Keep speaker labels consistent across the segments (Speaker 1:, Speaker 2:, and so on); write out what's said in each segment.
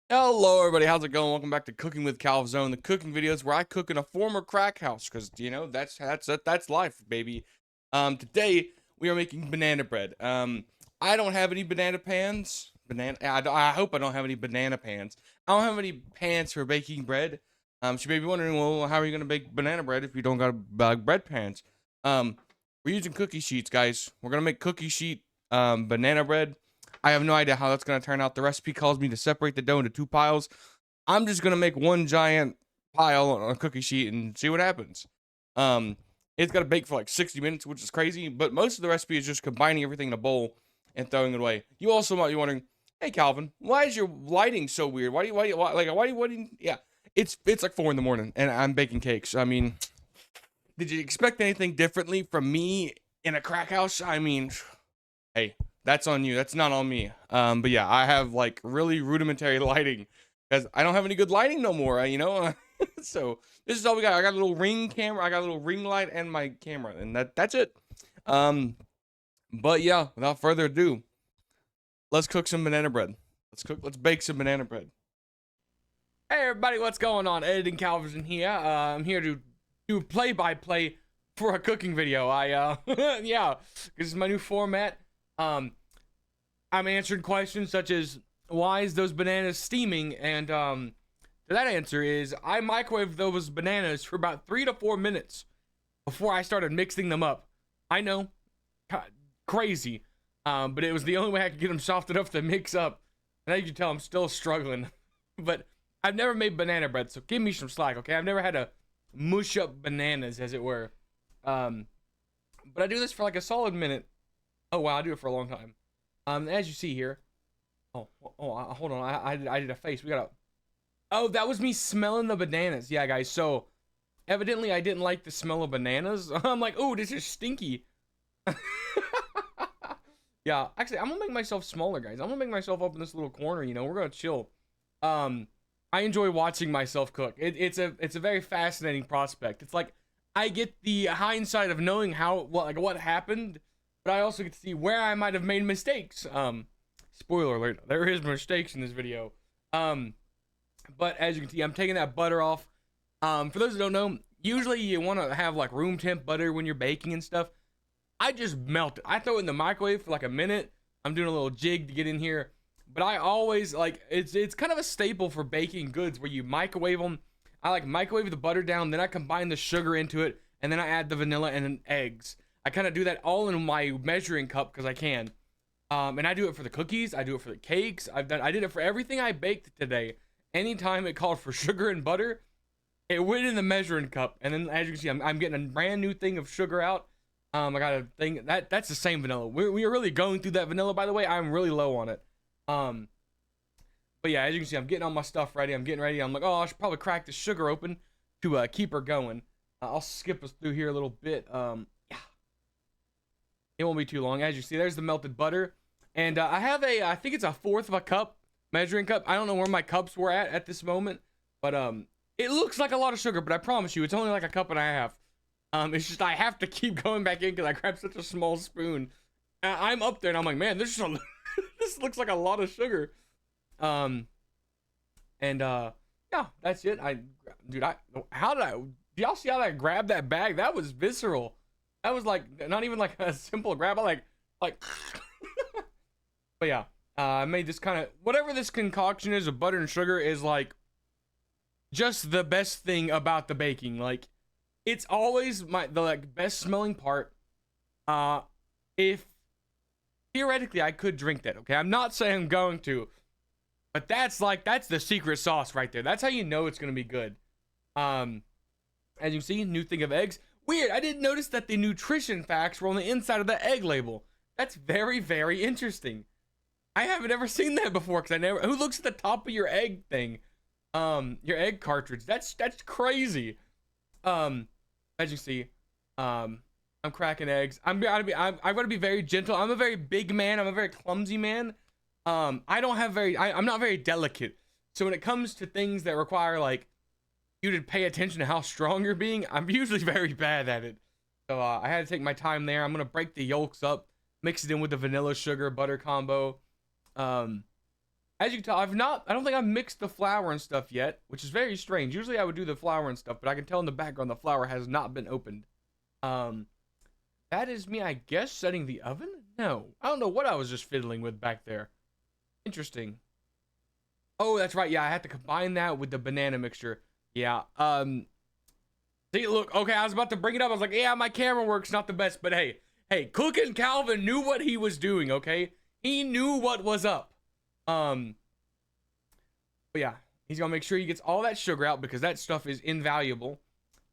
Speaker 1: Hello, everybody. How's it going? Welcome back to Cooking with Calzone, the cooking videos where I cook in a former crack house, because that's life, baby. Today we are making banana bread. I don't have any banana pans. I hope I don't have any banana pans. I don't have any pans for baking bread. So you may be wondering, well, how are you gonna bake banana bread if you don't got bread pans? Um, we're using cookie sheets, guys. We're gonna make cookie sheet banana bread. I have no idea how that's going to turn out. The recipe calls me to separate the dough into two piles. I'm just going to make one giant pile on a cookie sheet and see what happens. Um, it's got to bake for like 60 minutes, which is crazy, but most of the recipe is just combining everything in a bowl and throwing it away. You also might be wondering, hey Calvin, why is your lighting so weird? Yeah, it's like 4 in the morning and I'm baking cakes. I mean, did you expect anything differently from me in a crack house? I mean, hey, that's on you. That's not on me. But yeah, I have like really rudimentary lighting because I don't have any good lighting no more. So this is all we got. I got a little ring camera. I got a little ring light and my camera, and that's it. Um, but yeah, without further ado, let's cook some banana bread. Let's bake some banana bread. Hey everybody, what's going on? Editing Calvin here. I'm here to do play-by-play for a cooking video. Yeah, this is my new format. I'm answering questions such as why is those bananas steaming, and that answer is I microwaved those bananas for about 3 to 4 minutes before I started mixing them up. I know, crazy, but it was the only way I could get them soft enough to mix up. And as you can tell, I'm still struggling. But I've never made banana bread, so give me some slack, okay? I've never had to mush up bananas, as it were. But I do this for like a solid minute. Oh wow, I do it for a long time. As you see here. Hold on. I did a face. We gotta. Oh, that was me smelling the bananas. Yeah, guys. So evidently I didn't like the smell of bananas. I'm like, oh, this is stinky. Yeah, actually, I'm gonna make myself smaller, guys. I'm gonna make myself up in this little corner. We're gonna chill. I enjoy watching myself cook. It's a very fascinating prospect. It's like I get the hindsight of knowing what happened, but I also get to see where I might have made mistakes. Spoiler alert, there is mistakes in this video. But as you can see, I'm taking that butter off. For those who don't know, usually you want to have like room temp butter when you're baking and stuff. I just melt it. I throw it in the microwave for like a minute. I'm doing a little jig to get in here. But I always like it's kind of a staple for baking goods where you microwave them. I like microwave the butter down, then I combine the sugar into it, and then I add the vanilla and then eggs. I kind of do that all in my measuring cup because I can. And I do it for the cookies. I do it for the cakes. I did it for everything I baked today. Anytime it called for sugar and butter, it went in the measuring cup. And then as you can see, I'm getting a brand new thing of sugar out. I got a thing that's the same vanilla. We're really going through that vanilla, by the way. I'm really low on it. But yeah, as you can see, I'm getting all my stuff ready. I'm getting ready. I'm like, oh, I should probably crack the sugar open to keep her going. I'll skip us through here a little bit. Yeah, it won't be too long. As you see, there's the melted butter, and I have I think it's a fourth of a cup measuring cup. I don't know where my cups were at this moment, but it looks like a lot of sugar, but I promise you, it's only like a cup and a half. It's just I have to keep going back in because I grabbed such a small spoon. I'm up there and I'm like, man, this this looks like a lot of sugar. Yeah, that's it. How did do y'all see how I grabbed that bag? That was visceral. That was like not even like a simple grab. I like but yeah, I made this kind of whatever this concoction is of butter and sugar is like just the best thing about the baking. Like it's always the like best smelling part. If theoretically I could drink that, okay? I'm not saying I'm going to, but that's the secret sauce right there. That's how you know it's gonna be good. As you can see, new thing of eggs. Weird, I didn't notice that the nutrition facts were on the inside of the egg label. That's very, very interesting. I haven't ever seen that before because who looks at the top of your egg thing? Your egg cartridge. That's crazy. As you see, I'm cracking eggs. I'm gonna be very gentle. I'm a very big man. I'm a very clumsy man. I'm not very delicate. So when it comes to things that require like you to pay attention to how strong you're being, I'm usually very bad at it. So I had to take my time there. I'm gonna break the yolks up, mix it in with the vanilla sugar butter combo. As you can tell, I don't think I've mixed the flour and stuff yet, which is very strange. Usually I would do the flour and stuff, but I can tell in the background the flour has not been opened. Um, that is me, I guess, setting the oven? No, I don't know what I was just fiddling with back there. Interesting. Oh, that's right. Yeah, I had to combine that with the banana mixture. Yeah. See, look, okay, I was about to bring it up. I was like, yeah, my camera work's not the best, but hey, Cookin' Calvin knew what he was doing, okay? He knew what was up. But yeah, he's gonna make sure he gets all that sugar out because that stuff is invaluable.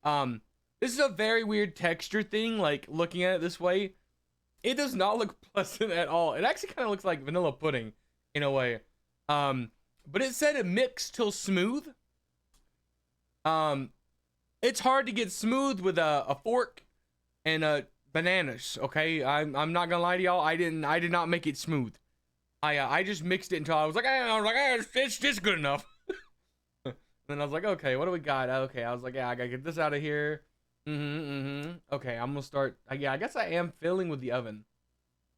Speaker 1: This is a very weird texture thing, like looking at it this way. It does not look pleasant at all. It actually kind of looks like vanilla pudding in a way. But it said it mixed till smooth. It's hard to get smooth with a fork and bananas. Okay, I'm not gonna lie to y'all. I did not make it smooth. I just mixed it until I was like, it's just good enough. Then I was like, okay, what do we got? Okay, I was like, yeah, I gotta get this out of here. Okay, I'm gonna start. Yeah, I guess I am filling with the oven.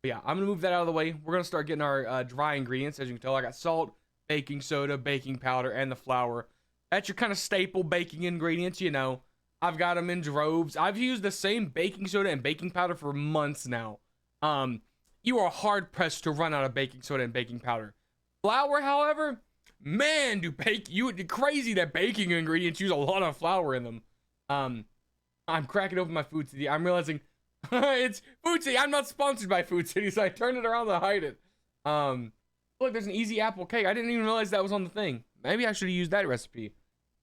Speaker 1: But yeah, I'm gonna move that out of the way. We're gonna start getting our dry ingredients. As you can tell, I got salt, baking soda, baking powder, and the flour. That's your kind of staple baking ingredients, you know. I've got them in droves. I've used the same baking soda and baking powder for months now. You are hard pressed to run out of baking soda and baking powder. Flour, however, man, crazy that baking ingredients use a lot of flour in them. I'm cracking open my Food City. I'm realizing it's Food City. I'm not sponsored by Food City, so I turned it around to hide it. Look, there's an easy apple cake. I didn't even realize that was on the thing. Maybe I should have used that recipe.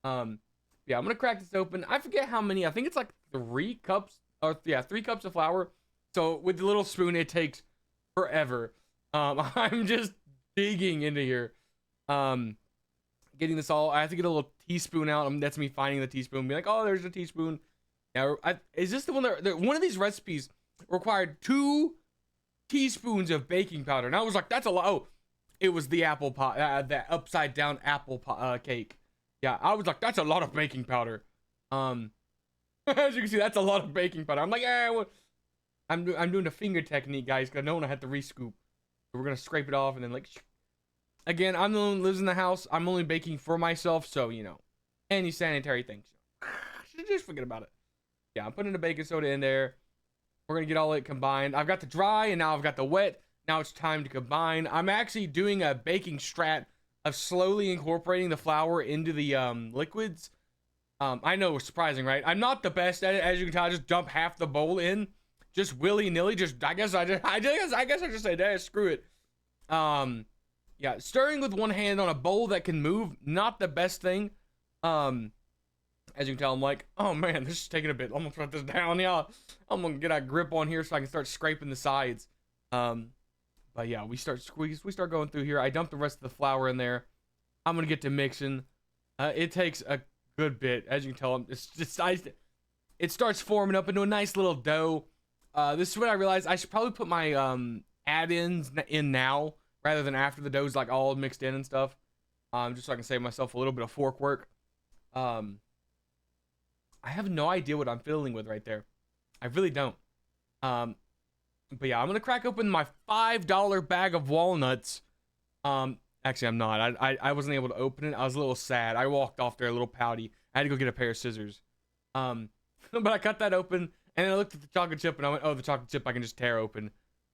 Speaker 1: Yeah, I'm gonna crack this open. I forget how many. I think it's like 3 cups, or yeah, 3 cups of flour. So with the little spoon, it takes forever. I'm just digging into here. Getting this all. I have to get a little teaspoon out. That's me finding the teaspoon. Be like, oh, there's a teaspoon. Now, is this the one that one of these recipes required 2 teaspoons of baking powder? And I was like, that's a lot. Oh, it was the apple pie, that upside down apple pie, cake. Yeah, I was like, that's a lot of baking powder. As you can see, that's a lot of baking powder. I'm like, well, I'm doing the finger technique, guys, because I don't want to have to re-scoop. So we're gonna scrape it off and then like, again, I'm the one who lives in the house. I'm only baking for myself, so you know, any sanitary things. Just forget about it. Yeah, I'm putting the baking soda in there. We're gonna get all it combined. I've got the dry and now I've got the wet. Now it's time to combine. I'm actually doing a baking strat of slowly incorporating the flour into the liquids. I know it's surprising, right? I'm not the best at it, as you can tell. I just dump half the bowl in, just willy nilly. I guess I just say, screw it. Yeah, stirring with one hand on a bowl that can move, not the best thing. As you can tell, I'm like, oh man, this is taking a bit. I'm gonna put this down. Yeah, I'm gonna get a grip on here so I can start scraping the sides. But yeah, we start going through here. I dump the rest of the flour in there. I'm gonna get to mixing. It takes a good bit, as you can tell. It starts forming up into a nice little dough. This is what I realized. I should probably put my add-ins in now rather than after the dough's like all mixed in and stuff. Just so I can save myself a little bit of fork work. I have no idea what I'm fiddling with right there. I really don't. But yeah, I'm gonna crack open my $5 bag of walnuts. Actually, I'm not. I wasn't able to open it. I was a little sad. I walked off there a little pouty. I had to go get a pair of scissors. But I cut that open, and then I looked at the chocolate chip, and I went, oh, the chocolate chip I can just tear open.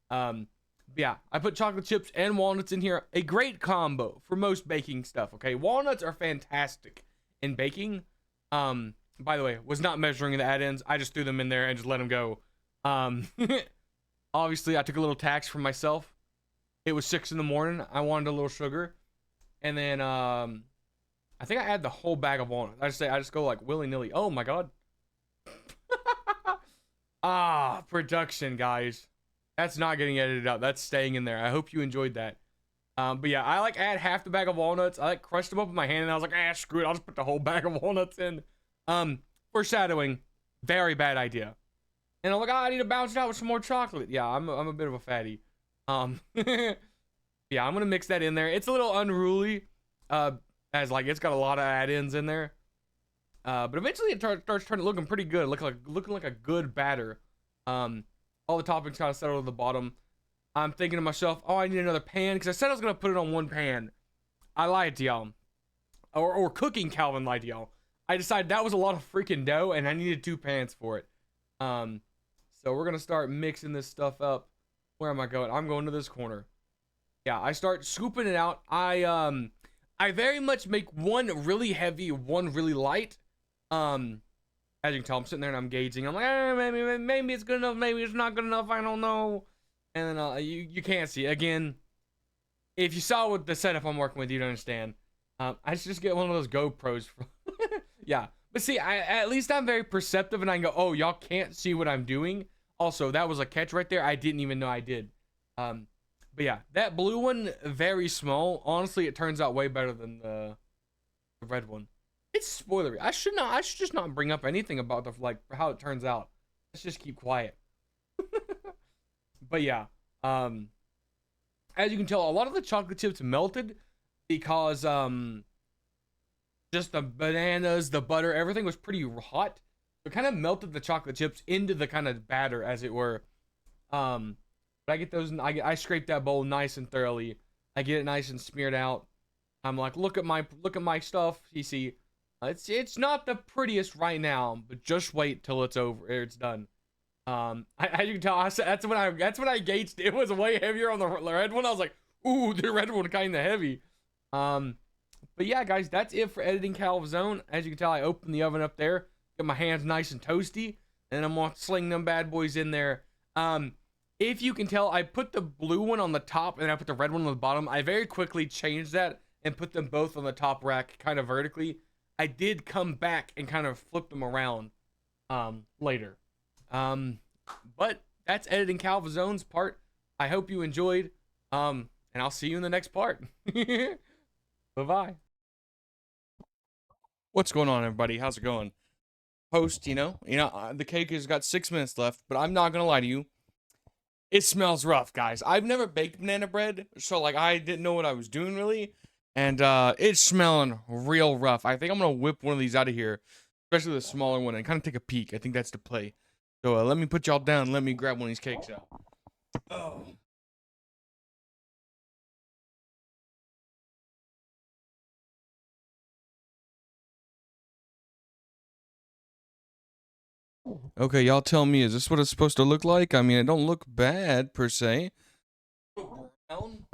Speaker 1: But yeah, I put chocolate chips and walnuts in here. A great combo for most baking stuff, okay? Walnuts are fantastic in baking. By the way, was not measuring the add-ins. I just threw them in there and just let them go. Obviously, I took a little tax for myself. It was 6 in the morning. I wanted a little sugar. And then, I think I add the whole bag of walnuts. I just go like willy-nilly. Oh my god. Production, guys. That's not getting edited out. That's staying in there. I hope you enjoyed that. But yeah, I like add half the bag of walnuts. I like crushed them up with my hand and I was like, screw it. I'll just put the whole bag of walnuts in. Foreshadowing, very bad idea. And I'm like, I need to bounce it out with some more chocolate. Yeah, I'm a bit of a fatty. Yeah, I'm gonna mix that in there. It's a little unruly, as like it's got a lot of add-ins in there. But eventually it starts turning looking pretty good, looking like a good batter. All the toppings kind of settle to the bottom. I'm thinking to myself, oh, I need another pan because I said I was gonna put it on one pan.
Speaker 2: I lied to y'all. Or cooking Calvin lied to y'all. I decided that was a lot of freaking dough and I needed 2 pans for it. Um, so we're gonna start mixing this stuff up. Where am I going? I'm going to this corner. Yeah, I start scooping it out. I very much make one really heavy, one really light. As you can tell, I'm sitting there and I'm gauging. I'm like, maybe it's good enough, maybe it's not good enough. I don't know. And then you can't see again. If you saw what the setup I'm working with, you'd understand. I should just get one of those GoPros. Yeah, but see, at least I'm very perceptive, and I can go, oh, y'all can't see what I'm doing. Also, that was a catch right there. I didn't even know I did. But yeah, that blue one, very small. Honestly, it turns out way better than the red one. It's spoilery. I should just not bring up anything about the how it turns out. Let's just keep quiet. But yeah, as you can tell, a lot of the chocolate chips melted because just the bananas, the butter, everything was pretty hot. It kind of melted the chocolate chips into the kind of batter, as it were. But I get those, I scrape that bowl nice and thoroughly. I get it nice and smeared out. I'm like, look at my stuff. You see, it's not the prettiest right now, but just wait till it's over, or it's done. As you can tell, that's when I gauged it was way heavier on the red one. I was like, ooh, the red one kind of heavy. But yeah, guys, that's it for editing Calzone. As you can tell, I opened the oven up there, get my hands nice and toasty, and I'm gonna sling them bad boys in there. If you can tell, I put the blue one on the top and I put the red one on the bottom. I very quickly changed that and put them both on the top rack, kind of vertically. I did come back and kind of flip them around later. But that's editing Calvazone's part. I hope you enjoyed. And I'll see you in the next part. Bye-bye.
Speaker 1: What's going on, everybody? How's it going? Post, the cake has got 6 minutes left, but I'm not gonna lie to you. It smells rough, guys. I've never baked banana bread, so like I didn't know what I was doing really, and it's smelling real rough. I think I'm gonna whip one of these out of here, especially the smaller one, and kind of take a peek. I think that's the play. So let me put y'all down. Let me grab one of these cakes out. Oh. Okay, y'all tell me, is this what it's supposed to look like? I mean, it don't look bad, per se. Brown?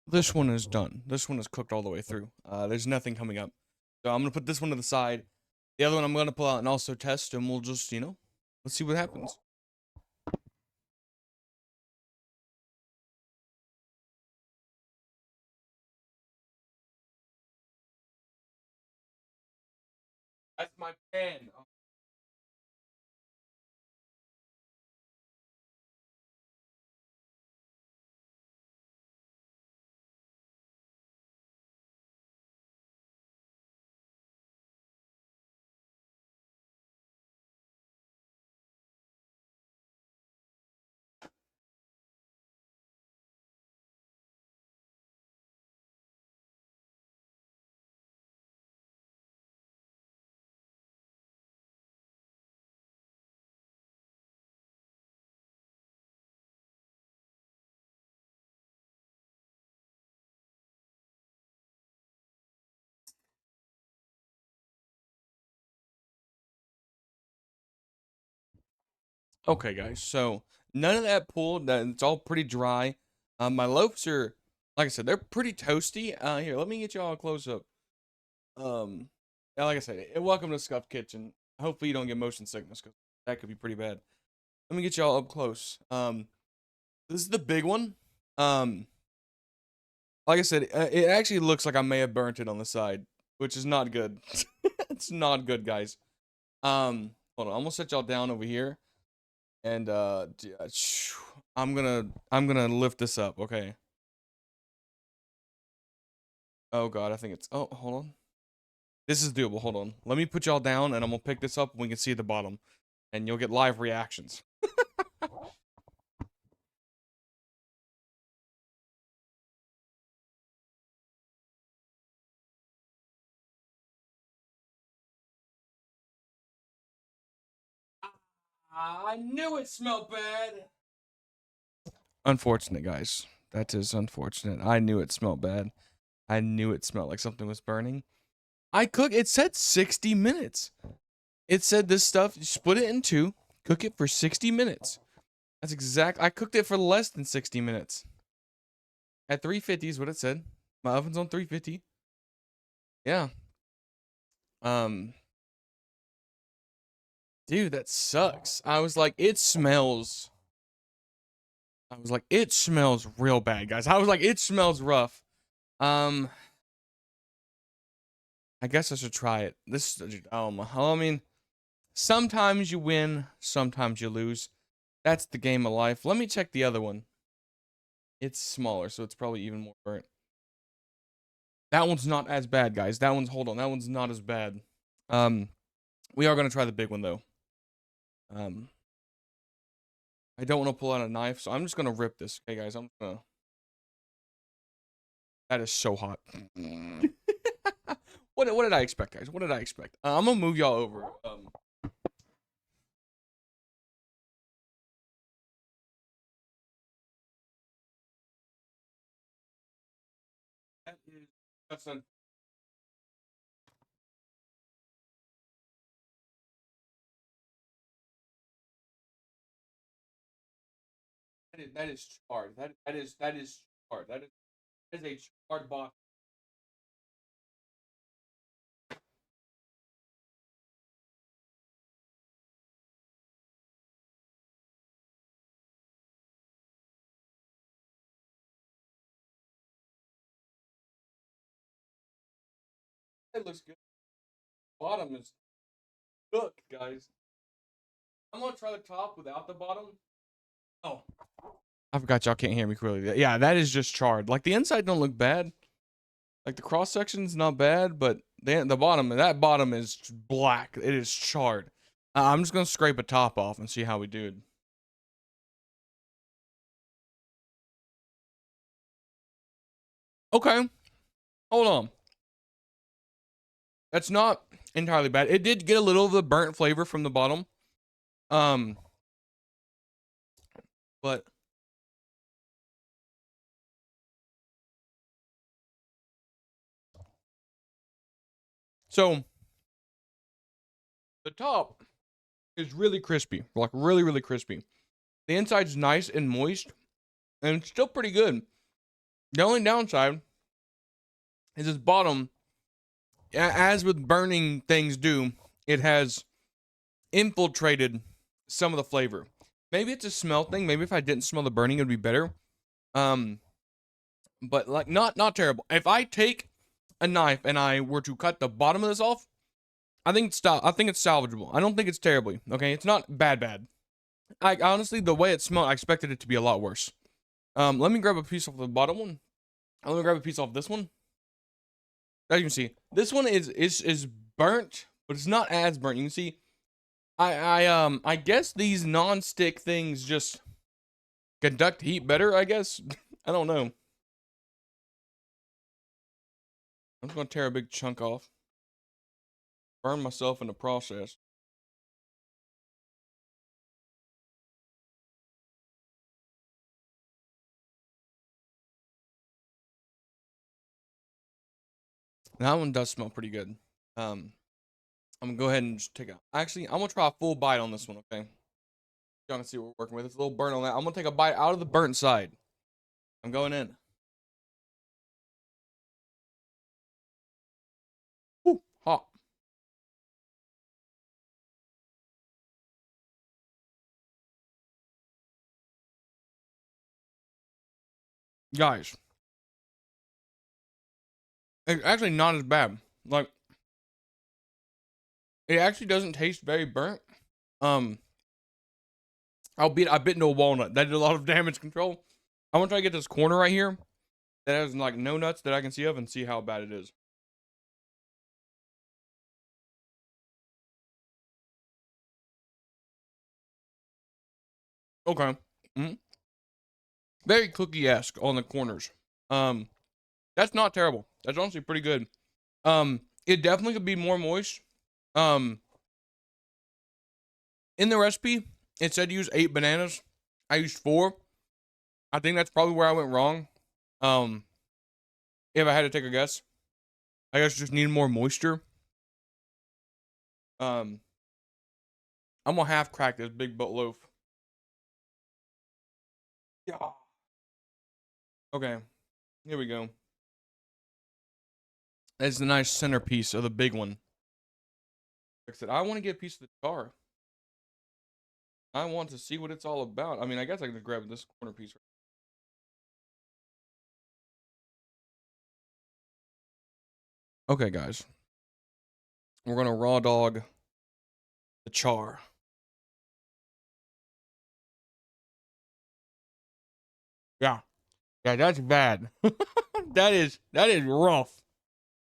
Speaker 1: This one is done. This one is cooked all the way through. There's nothing coming up. So I'm gonna put this one to the side. The other one I'm gonna pull out and also test, and we'll just, let's see what happens. That's my pen. Okay, guys. So none of that pulled. It's all pretty dry. My loaves are, like I said, they're pretty toasty. Here, let me get y'all a close up. Yeah, like I said, welcome to Scuffed Kitchen. Hopefully you don't get motion sickness, because that could be pretty bad. Let me get y'all up close. This is the big one. Like I said, it actually looks like I may have burnt it on the side, which is not good. It's not good, guys. Hold on, I'm gonna set y'all down over here, and I'm gonna lift this up. Okay. Oh God, I think it's. Oh, hold on. This is doable. Hold on. Let me put y'all down, and I'm gonna pick this up, and we can see the bottom, and you'll get live reactions. I knew it smelled bad. Unfortunate, guys. That is unfortunate. I knew it smelled bad. I knew it smelled like something was burning. It said 60 minutes. It said this stuff, you split it in two, cook it for 60 minutes. That's exact. I cooked it for less than 60 minutes. At 350 is what it said. My oven's on 350. Yeah. Um, dude, that sucks. I was like, it smells. I was like, it smells real bad, guys. I was like, it smells rough. I guess I should try it. I mean, sometimes you win, sometimes you lose. That's the game of life. Let me check the other one. It's smaller, so it's probably even more burnt. That one's not as bad, guys. Hold on. That one's not as bad. We are gonna try the big one though. I don't want to pull out a knife, so I'm just gonna rip this. Okay, guys, I'm gonna. That is so hot. What did I expect, guys? What did I expect? I'm gonna move y'all over. That's a, that is charred. That is charred. That is a charred box. It looks good. Bottom is cooked, guys. I'm gonna try the top without the bottom. Oh, I forgot y'all can't hear me clearly. Yeah, that is just charred. Like the inside don't look bad. Like the cross section's not bad, but the bottom, that bottom is black. It is charred. I'm just gonna scrape a top off and see how we do. Okay, hold on. That's not entirely bad. It did get a little of the burnt flavor from the bottom. Um, but so the top is really crispy, like really, really crispy. The inside's nice and moist, and it's still pretty good. The only downside is this bottom, as with burning things do, it has infiltrated some of the flavor. Maybe it's a smell thing. Maybe if I didn't smell the burning, it would be better. But like not terrible. If I take a knife and I were to cut the bottom of this off, I think it's salvageable. I don't think it's terribly. Okay, it's not bad. I honestly, the way it smelled, I expected it to be a lot worse. Let me grab a piece off the bottom one. Let me grab a piece off this one. As you can see, this one is burnt, but it's not as burnt. You can see, I guess these non-stick things just conduct heat better. I guess I don't know. I'm just gonna tear a big chunk off. Burn myself in the process. That one does smell pretty good. I'm gonna go ahead and just take out. Actually, I'm gonna try a full bite on this one. Okay, y'all can see what we're working with. It's a little burnt on that. I'm gonna take a bite out of the burnt side. I'm going in. Woo, hot. Guys, it's actually not as bad. Like, it actually doesn't taste very burnt. Um, I bit into a walnut. That did a lot of damage control. I want to try to get this corner right here that has like no nuts that I can see of and see how bad it is. Okay. Very cookie-esque on the corners. That's not terrible. That's honestly pretty good. It definitely could be more moist. Um, in the recipe, it said use 8 bananas. I used 4. I think that's probably where I went wrong. Um, if I had to take a guess, I guess just needed more moisture. I'm gonna half crack this big butt loaf. Yeah. Okay, here we go. That's the nice centerpiece of the big one. Like I said, I want to get a piece of the char. I want to see what it's all about. I mean, I guess I can grab this corner piece. Okay, guys. We're gonna raw dog the char. Yeah. Yeah, that's bad. that is rough.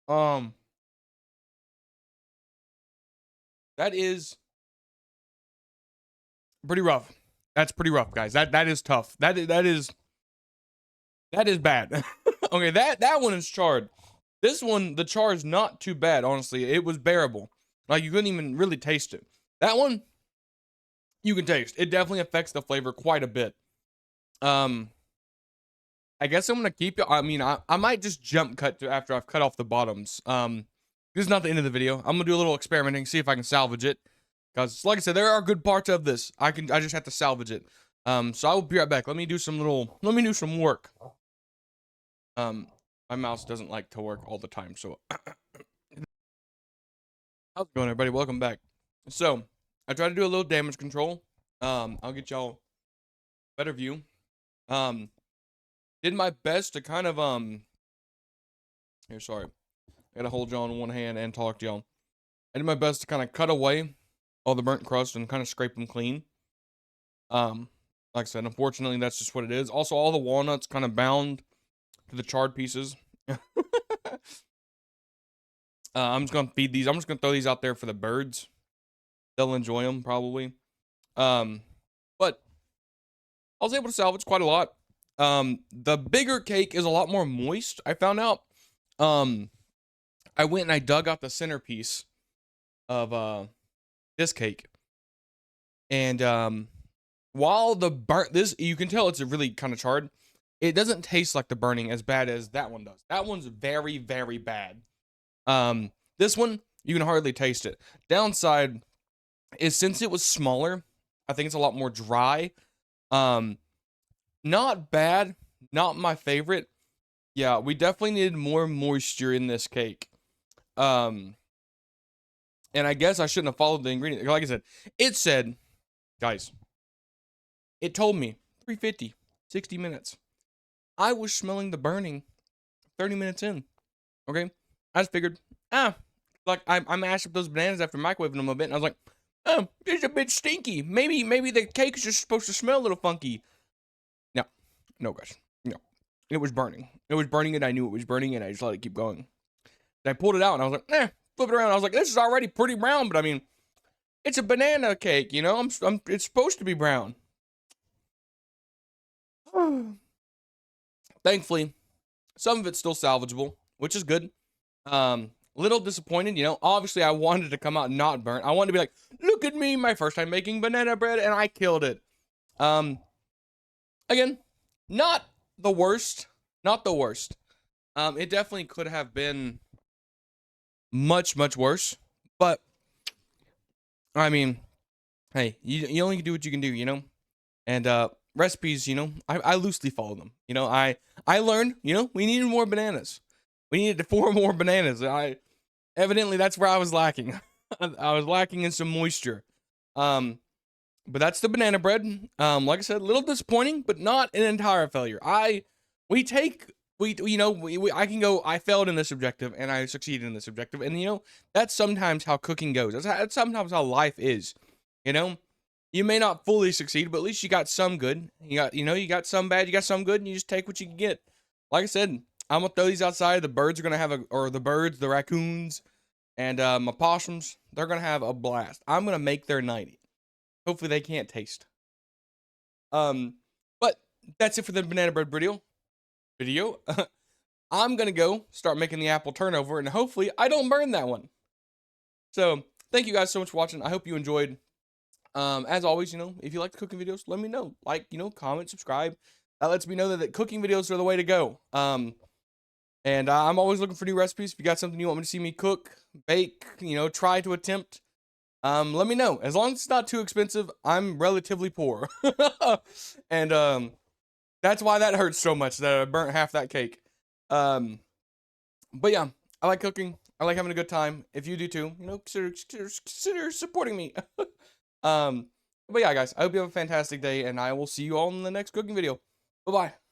Speaker 1: Um, that is pretty rough. That's pretty rough, guys. That is tough. That is bad. Okay, that one is charred. This one, the char is not too bad, honestly. It was bearable. Like you couldn't even really taste it. That one, you can taste. It definitely affects the flavor quite a bit. I guess I'm gonna keep it. I mean, I might just jump cut to after I've cut off the bottoms. This is not the end of the video. I'm gonna do a little experimenting, see if I can salvage it. Cause like I said, there are good parts of this. I just have to salvage it. So I will be right back. Let me do some work. My mouse doesn't like to work all the time, so how's it going, everybody? Welcome back. So I tried to do a little damage control. I'll get y'all better view. Did my best to kind of here, sorry. I gotta hold y'all in one hand and talk to y'all. I did my best to kind of cut away all the burnt crust and kind of scrape them clean. Like I said, unfortunately, that's just what it is. Also, all the walnuts kind of bound to the charred pieces. I'm just gonna feed these. I'm just gonna throw these out there for the birds. They'll enjoy them probably. But I was able to salvage quite a lot. The bigger cake is a lot more moist. I found out. I went and I dug out the centerpiece of this cake, and while the this you can tell it's a really kind of charred. It doesn't taste like the burning as bad as that one does. That one's very, very bad. This one, you can hardly taste it. Downside is since it was smaller, I think it's a lot more dry. Not bad, not my favorite. Yeah, we definitely needed more moisture in this cake. And I guess I shouldn't have followed the ingredient. Like I said, it said, guys, it told me 350, 60 minutes. I was smelling the burning 30 minutes in. Okay? I just figured, like I mashed up those bananas after microwaving them a bit, and I was like, oh, it's a bit stinky. Maybe the cake is just supposed to smell a little funky. No, guys. No. It was burning. It was burning, and I knew it was burning, and I just let it keep going. And I pulled it out, and I was like, flip it around. I was like, this is already pretty brown, but I mean, it's a banana cake, you know? It's supposed to be brown. Thankfully, some of it's still salvageable, which is good. Little disappointed, you know. Obviously, I wanted to come out not burnt. I wanted to be like, look at me, my first time making banana bread, and I killed it. Again, not the worst. Not the worst. It definitely could have been much, much worse. But, I mean, hey, you only do what you can do, you know? And, recipes, you know, I loosely follow them. You know, I learned, you know, we needed more bananas. We needed 4 more bananas. Evidently, that's where I was lacking. I was lacking in some moisture. But that's the banana bread. Like I said, a little disappointing, but not an entire failure. I can go, I failed in this objective and I succeeded in this objective. And you know, that's sometimes how cooking goes. That's sometimes how life is. You know, you may not fully succeed, but at least you got some good. You got some bad, you got some good, and you just take what you can get. Like I said, I'm gonna throw these outside. The birds are gonna have the raccoons, and my possums, they're gonna have a blast. I'm gonna make their night. Hopefully they can't taste. But that's it for the banana bread video. I'm gonna go start making the apple turnover, and hopefully I don't burn that one. So thank you guys so much for watching. I hope you enjoyed. As always, if you like the cooking videos, let me know. Like, comment, subscribe. That lets me know that cooking videos are the way to go. And I'm always looking for new recipes. If you got something you want me to see me cook, bake, try to attempt, let me know. As long as it's not too expensive, I'm relatively poor. And that's why that hurts so much that I burnt half that cake. But yeah, I like cooking. I like having a good time. If you do too, consider supporting me. But yeah, guys, I hope you have a fantastic day, and I will see you all in the next cooking video. Bye-bye.